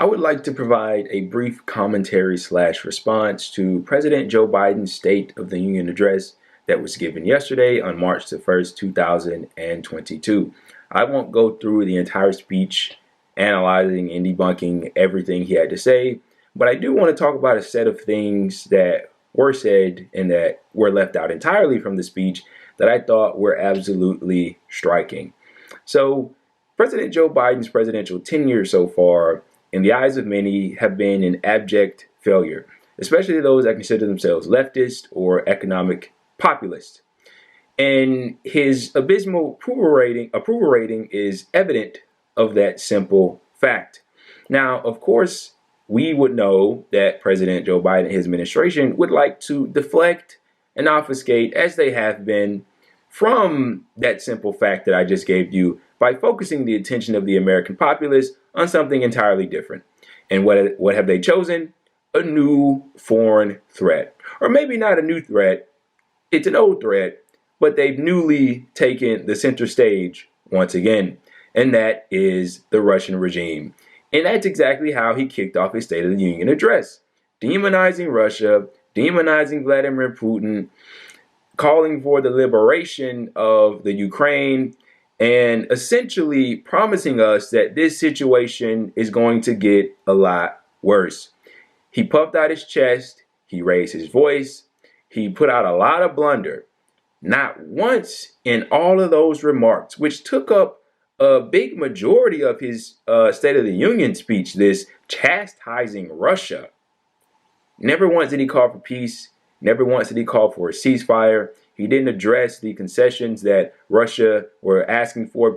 I would like to provide a brief commentary slash response to President Joe Biden's State of the Union address that was given yesterday on March the 1st, 2022. I won't go through the entire speech analyzing and debunking everything he had to say, but I do want to talk about a set of things that were said and that were left out entirely from the speech that I thought were absolutely striking. So, President Joe Biden's presidential tenure so far, in the eyes of many, have been an abject failure, especially those that consider themselves leftist or economic populist. And his abysmal approval rating is evident of that simple fact. Now, of course, we would know that President Joe Biden and his administration would like to deflect and obfuscate, as they have been, from that simple fact that I just gave you by focusing the attention of the American populace on something entirely different. And what have they chosen? A new foreign threat. Or maybe not a new threat, it's an old threat, but they've newly taken the center stage once again, and that is the Russian regime. And that's exactly how he kicked off his State of the Union address, demonizing Russia, demonizing Vladimir Putin, calling for the liberation of the Ukraine, and essentially promising us that this situation is going to get a lot worse. He puffed out his chest, he raised his voice, he put out a lot of blunder. Not once in all of those remarks, which took up a big majority of his State of the Union speech, this chastising Russia. Never once did he call for peace. Never once did he call for a ceasefire. He didn't address the concessions that Russia were asking for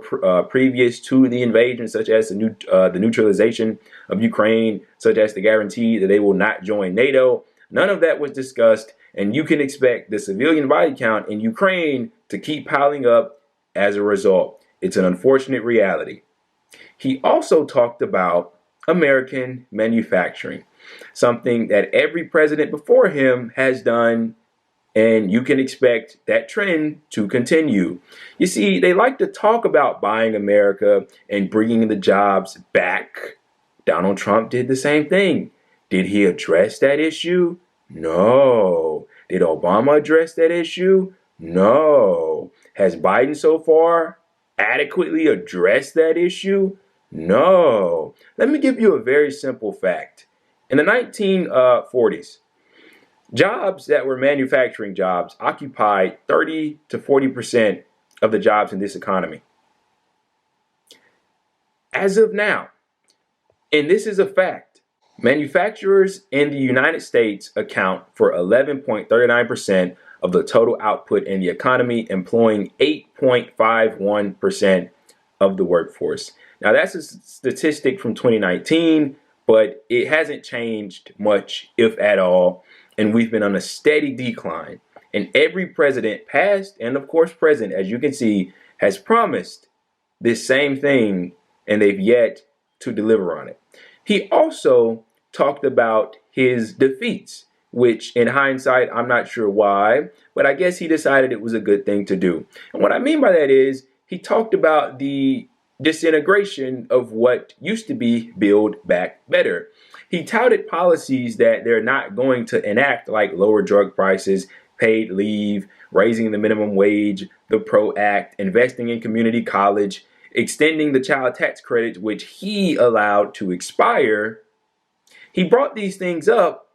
previous to the invasion, such as the neutralization of Ukraine, such as the guarantee that they will not join NATO. None of that was discussed, and you can expect the civilian body count in Ukraine to keep piling up as a result. It's an unfortunate reality. He also talked about American manufacturing, something that every president before him has done, and you can expect that trend to continue. You see, they like to talk about buying America and bringing the jobs back. Donald Trump did the same thing. Did he address that issue? No. Did Obama address that issue? No. Has Biden so far adequately addressed that issue? No. Let me give you a very simple fact. In the 1940s, jobs that were manufacturing jobs occupied 30 to 40% of the jobs in this economy. As of now, and this is a fact, manufacturers in the United States account for 11.39% of the total output in the economy, employing 8.51% of the workforce. Now, that's a statistic from 2019, but it hasn't changed much, if at all, and we've been on a steady decline. And every president, past and of course present, as you can see, has promised this same thing, and they've yet to deliver on it. He also talked about his defeats, which in hindsight, I'm not sure why, but I guess he decided it was a good thing to do. And what I mean by that is he talked about the disintegration of what used to be Build Back Better. He touted policies that they're not going to enact, like lower drug prices, paid leave, raising the minimum wage, the PRO Act, investing in community college, extending the child tax credit, which he allowed to expire. He brought these things up.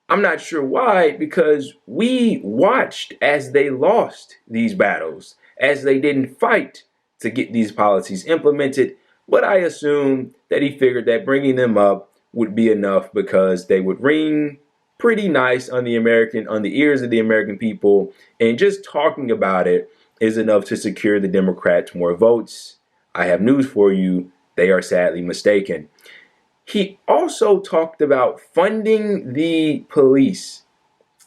I'm not sure why, because we watched as they lost these battles, as they didn't fight to get these policies implemented. But I assume that he figured that bringing them up would be enough because they would ring pretty nice on the ears of the American people, and just talking about it is enough to secure the Democrats more votes. I have news for you, they are sadly mistaken. He also talked about funding the police,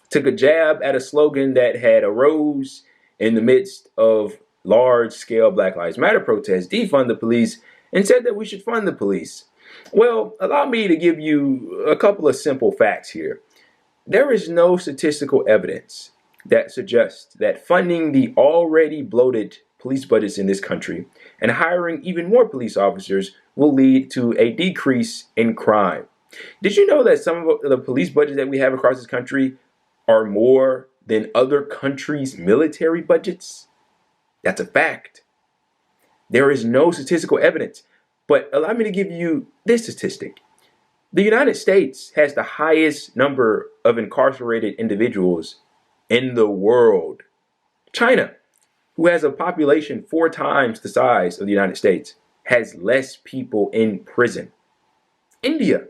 took a jab at a slogan that had arose in the midst of large-scale Black Lives Matter protests, defund the police, and said that we should fund the police. Well, allow me to give you a couple of simple facts here. There is no statistical evidence that suggests that funding the already bloated police budgets in this country, and hiring even more police officers will lead to a decrease in crime. Did you know that some of the police budgets that we have across this country are more than other countries' military budgets? That's a fact. There is no statistical evidence, but allow me to give you this statistic. The United States has the highest number of incarcerated individuals in the world. China, who has a population 4 times the size of the United States, has less people in prison. India,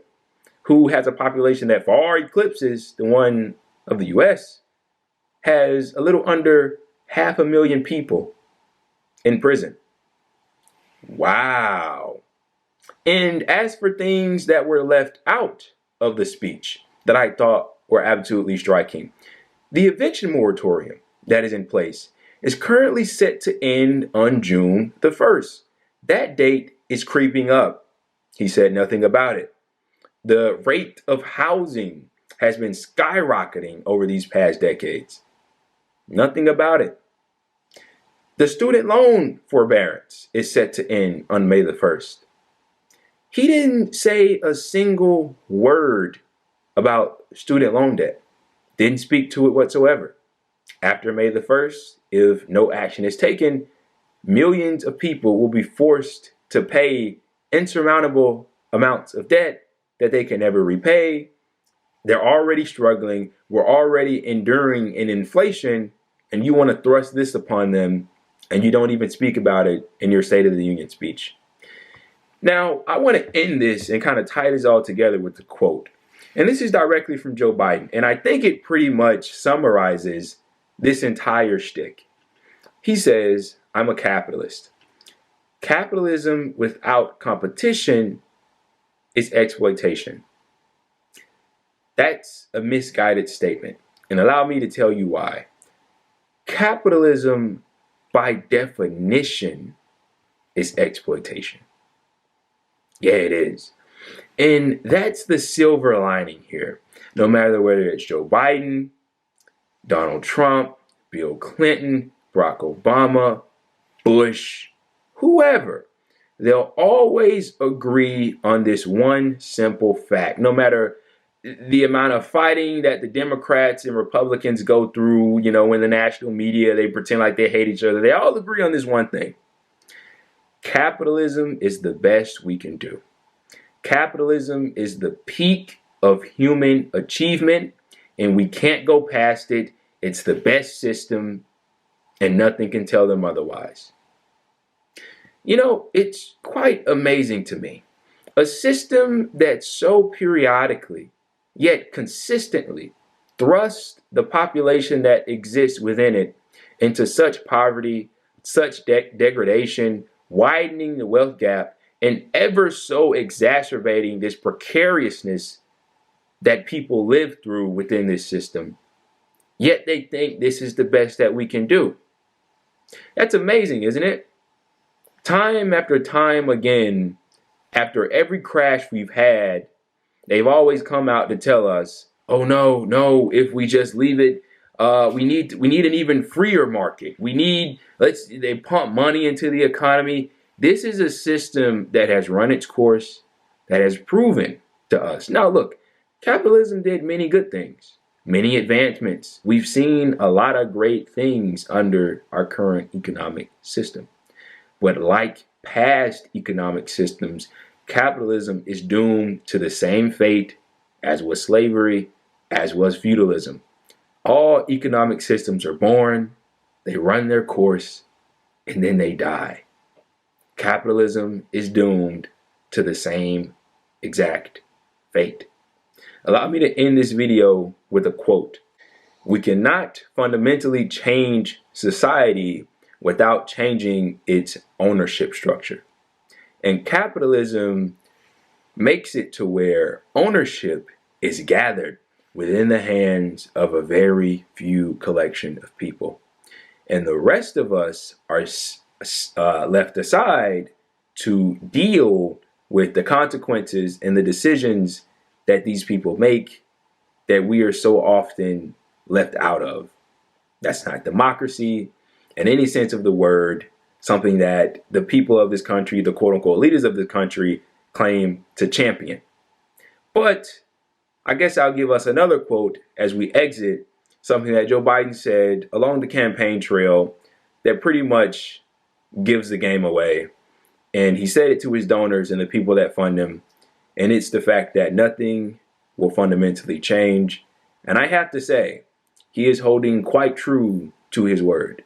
who has a population that far eclipses the one of the US, has a little under 500,000 people in prison. Wow. And as for things that were left out of the speech that I thought were absolutely striking, the eviction moratorium that is in place is currently set to end on June the 1st. That date is creeping up. He said nothing about it. The rate of housing has been skyrocketing over these past decades. Nothing about it. The student loan forbearance is set to end on May the 1st. He didn't say a single word about student loan debt. Didn't speak to it whatsoever. After May the 1st, if no action is taken, millions of people will be forced to pay insurmountable amounts of debt that they can never repay. They're already struggling. We're already enduring an inflation, and you want to thrust this upon them, and you don't even speak about it in your State of the Union speech. Now, I want to end this and kind of tie this all together with the quote. And this is directly from Joe Biden, and I think it pretty much summarizes this entire shtick. He says, "I'm a capitalist. Capitalism without competition is exploitation." That's a misguided statement, and allow me to tell you why. Capitalism, by definition, is exploitation. Yeah, it is. And that's the silver lining here. No matter whether it's Joe Biden, Donald Trump, Bill Clinton, Barack Obama, Bush, whoever, they'll always agree on this one simple fact. No matter the amount of fighting that the Democrats and Republicans go through, in the national media, they pretend like they hate each other. They all agree on this one thing. Capitalism is the best we can do. Capitalism is the peak of human achievement, and we can't go past it. It's the best system, and nothing can tell them otherwise. It's quite amazing to me. A system that so periodically, yet consistently, thrusts the population that exists within it into such poverty, such degradation, widening the wealth gap, and ever so exacerbating this precariousness that people live through within this system. Yet they think this is the best that we can do. That's amazing, isn't it? Time after time again, after every crash we've had, they've always come out to tell us, oh no, if we just leave it, we need an even freer market. They pump money into the economy. This is a system that has run its course, that has proven to us. Now look, capitalism did many good things, many advancements. We've seen a lot of great things under our current economic system. But like past economic systems, capitalism is doomed to the same fate as was slavery, as was feudalism. All economic systems are born, they run their course, and then they die. Capitalism is doomed to the same exact fate. Allow me to end this video with a quote. "We cannot fundamentally change society without changing its ownership structure." And capitalism makes it to where ownership is gathered within the hands of a very few collection of people. And the rest of us are left aside to deal with the consequences and the decisions that these people make that we are so often left out of. That's not democracy in any sense of the word. something that the people of this country, the quote unquote leaders of the country, claim to champion. But I guess I'll give us another quote as we exit, something that Joe Biden said along the campaign trail that pretty much gives the game away. And he said it to his donors and the people that fund him. And it's the fact that nothing will fundamentally change. And I have to say, he is holding quite true to his word.